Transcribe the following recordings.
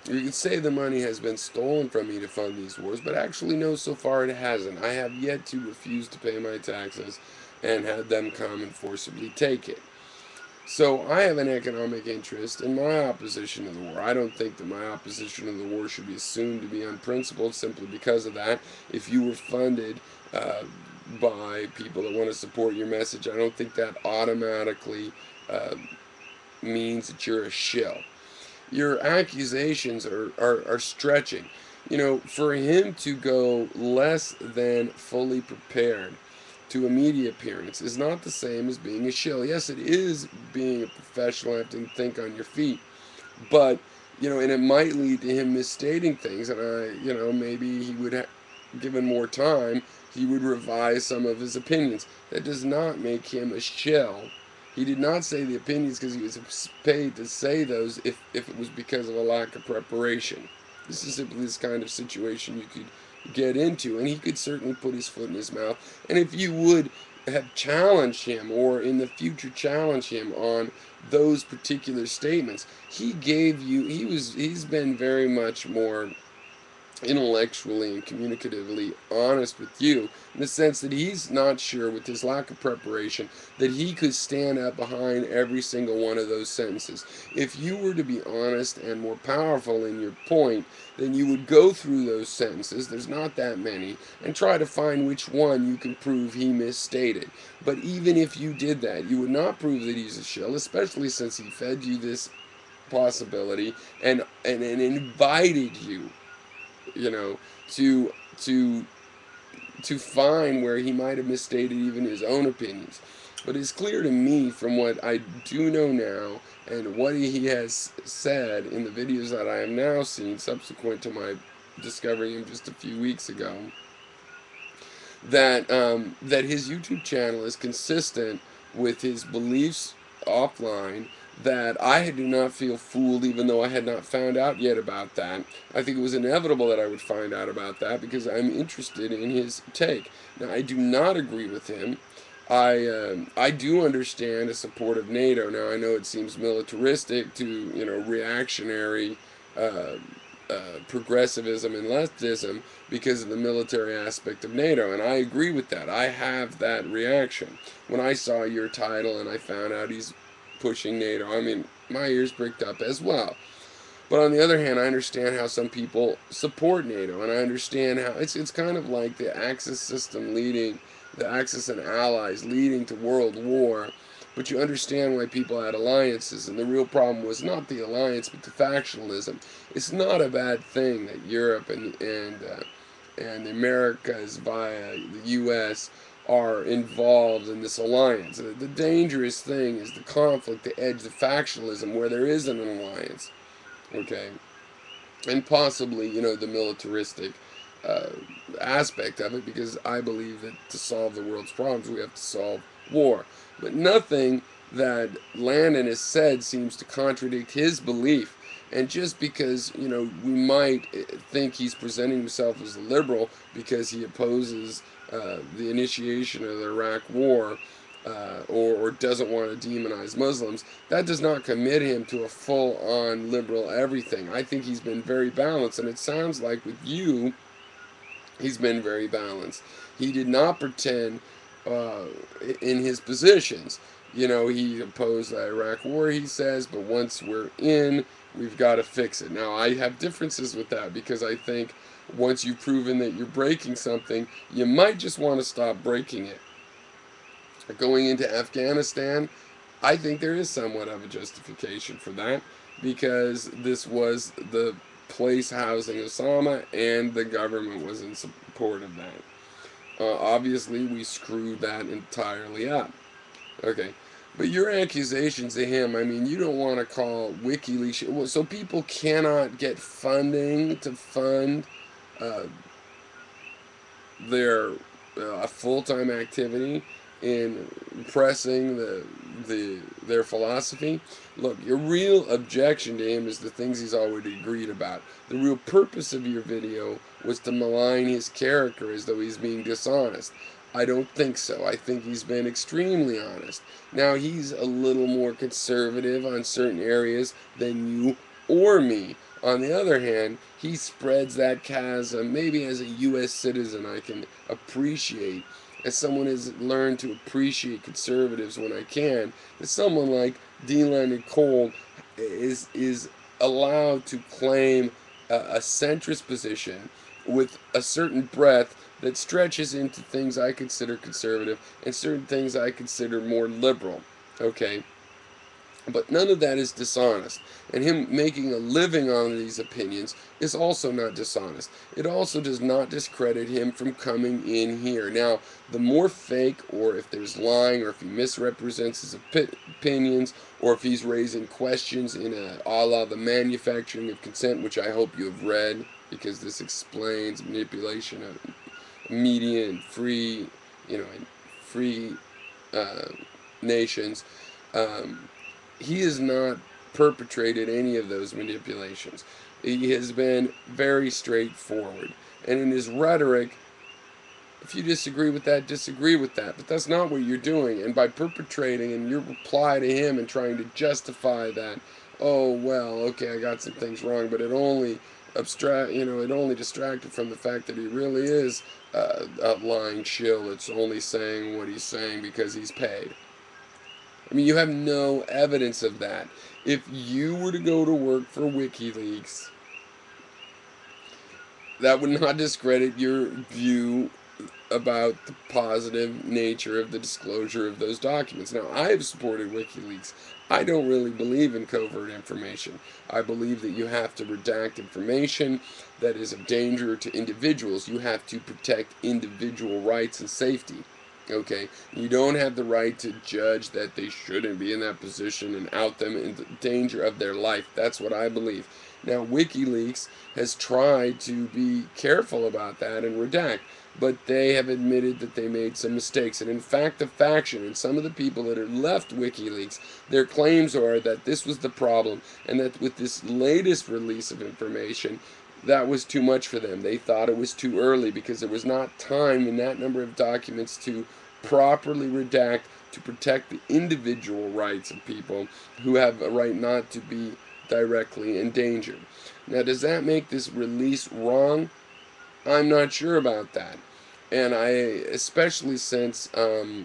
You could say the money has been stolen from me to fund these wars, but actually, no, so far it hasn't. I have yet to refuse to pay my taxes and had them come and forcibly take it. So I have an economic interest in my opposition to the war. I don't think that my opposition to the war should be assumed to be unprincipled simply because of that. If you were funded uh, by people that want to support your message, I don't think that automatically uh, means that you're a shill. Your accusations are stretching. You know, for him to go less than fully prepared to a media appearance is not the same as being a shill. Yes, it is being a professional, having to think on your feet, but you know, and it might lead to him misstating things. And maybe he would, given more time, he would revise some of his opinions. That does not make him a shill. He did not say the opinions because he was paid to say those if it was because of a lack of preparation. This is simply this kind of situation you could get into, and he could certainly put his foot in his mouth. And if you would have challenged him or in the future challenge him on those particular statements, he's been very much more intellectually and communicatively honest with you in the sense that he's not sure, with his lack of preparation, that he could stand up behind every single one of those sentences. If you were to be honest and more powerful in your point, then you would go through those sentences, there's not that many, and try to find which one you can prove he misstated. But even if you did that, you would not prove that he's a shill, especially since he fed you this possibility and invited you, you know, to to to find where he might have misstated even his own opinions. But it's clear to me from what I do know now and what he has said in the videos that I have now seen subsequent to my discovering him just a few weeks ago, that his YouTube channel is consistent with his beliefs offline. That I do not feel fooled, even though I had not found out yet about that. I think it was inevitable that I would find out about that because I'm interested in his take. Now, I do not agree with him. I do understand a support of NATO. Now, I know it seems militaristic to, reactionary uh, progressivism and leftism because of the military aspect of NATO, and I agree with that. I have that reaction. When I saw your title and I found out he's pushing NATO, I mean, my ears pricked up as well. But on the other hand, I understand how some people support NATO, and I understand how it's kind of like the Axis system leading, the Axis and allies leading to world war. But you understand why people had alliances, and the real problem was not the alliance, but the factionalism. It's not a bad thing that Europe and the Americas via the U.S. are involved in this alliance. The dangerous thing is the conflict, the edge, the factionalism, where there isn't an alliance. Okay, and possibly the militaristic uh, aspect of it, because I believe that to solve the world's problems we have to solve war. But nothing that Landon has said seems to contradict his belief. And just because we might think he's presenting himself as a liberal because he opposes the initiation of the Iraq War, or doesn't want to demonize Muslims, that does not commit him to a full on liberal everything. I think he's been very balanced, and it sounds like with you, he's been very balanced. He did not pretend uh, in his positions. He opposed the Iraq War, he says, but once we're in, we've got to fix it. Now, I have differences with that because I think once you've proven that you're breaking something, you might just want to stop breaking it. Going into Afghanistan, I think there is somewhat of a justification for that because this was the place housing Osama and the government was in support of that. Obviously, we screwed that entirely up. Okay. But your accusations to him, I mean, you don't want to call WikiLeaks. So people cannot get funding to fund uh, their a full time activity in pressing their philosophy. Look, your real objection to him is the things he's already agreed about. The real purpose of your video was to malign his character as though he's being dishonest. I don't think so. I think he's been extremely honest. Now, he's a little more conservative on certain areas than you or me On the other hand, he spreads that chasm. Maybe as a U.S. citizen, I can appreciate, as someone has learned to appreciate conservatives when I can, that someone like D. Leonard Cole is allowed to claim a centrist position with a certain breadth that stretches into things I consider conservative and certain things I consider more liberal. Okay, but none of that is dishonest. And him making a living on these opinions is also not dishonest. It also does not discredit him from coming in here. Now, the more fake, or if there's lying, or if he misrepresents his opinions, or if he's raising questions in a la the manufacturing of consent, which I hope you have read, because this explains manipulation of media and free, and free uh, nations. Um, he has not perpetrated any of those manipulations. He has been very straightforward. And in his rhetoric, if you disagree with that, disagree with that. But that's not what you're doing. And by perpetrating and your reply to him and trying to justify that, oh, well, okay, I got some things wrong, but it only it only distracted from the fact that he really is a lying shill. It's only saying what he's saying because he's paid. I mean, you have no evidence of that. If you were to go to work for WikiLeaks, that would not discredit your view about the positive nature of the disclosure of those documents. Now, I have supported WikiLeaks. I don't really believe in covert information. I believe that you have to redact information that is of danger to individuals. You have to protect individual rights and safety. Okay, you don't have the right to judge that they shouldn't be in that position and out them in the danger of their life. That's what I believe. Now, WikiLeaks has tried to be careful about that and redact, but they have admitted that they made some mistakes. And in fact, the faction and some of the people that have left WikiLeaks, their claims are that this was the problem, and that with this latest release of information, that was too much for them. They thought it was too early because there was not time in that number of documents to properly redact to protect the individual rights of people who have a right not to be directly endangered. Now, does that make this release wrong? I'm not sure about that. And especially since, I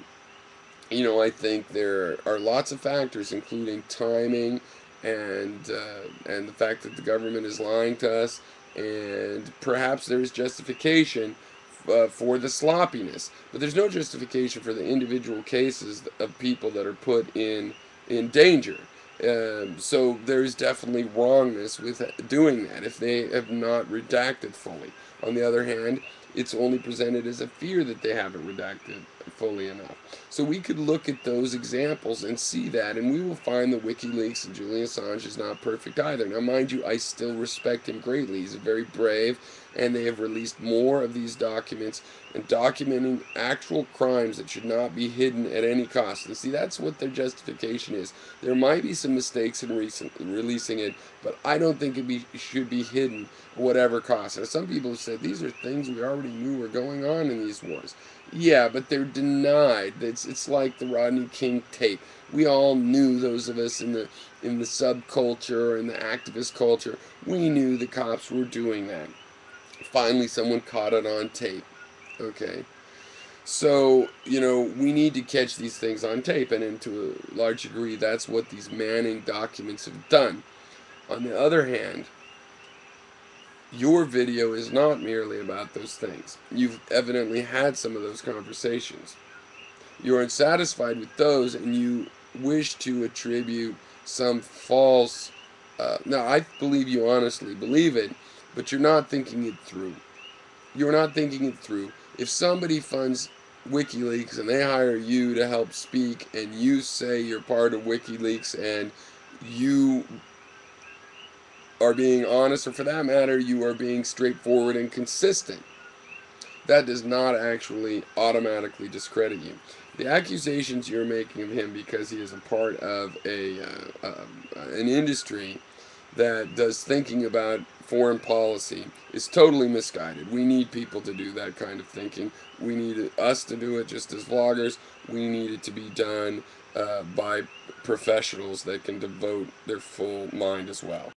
think there are lots of factors, including timing and the fact that the government is lying to us, and perhaps there's justification for the sloppiness, but there's no justification for the individual cases of people that are put in danger. So there's definitely wrongness with doing that if they have not redacted fully. On the other hand, it's only presented as a fear that they haven't redacted fully enough. So we could look at those examples and see that, and we will find that WikiLeaks and Julian Assange is not perfect either. Now, mind you, I still respect him greatly. He's very brave, and they have released more of these documents and documenting actual crimes that should not be hidden at any cost. And see, that's what their justification is. There might be some mistakes in releasing it, but I don't think should be hidden at whatever cost. Now, some people have said these are things we already knew were going on in these wars. Yeah, but they're denied. It's like the Rodney King tape. We all knew, those of us in the subculture and the activist culture, we knew the cops were doing that. Finally, someone caught it on tape. Okay. So, we need to catch these things on tape, and to a large degree, that's what these Manning documents have done. On the other hand, your video is not merely about those things. You've evidently had some of those conversations. You're unsatisfied with those, and you wish to attribute some false. Now, I believe you honestly believe it, but you're not thinking it through. You're not thinking it through. If somebody funds WikiLeaks and they hire you to help speak, and you say you're part of WikiLeaks and you are being honest, or for that matter, you are being straightforward and consistent, that does not actually automatically discredit you. The accusations you're making of him because he is a part of an industry that does thinking about foreign policy is totally misguided. We need people to do that kind of thinking. We need us to do it just as vloggers. We need it to be done by professionals that can devote their full mind as well.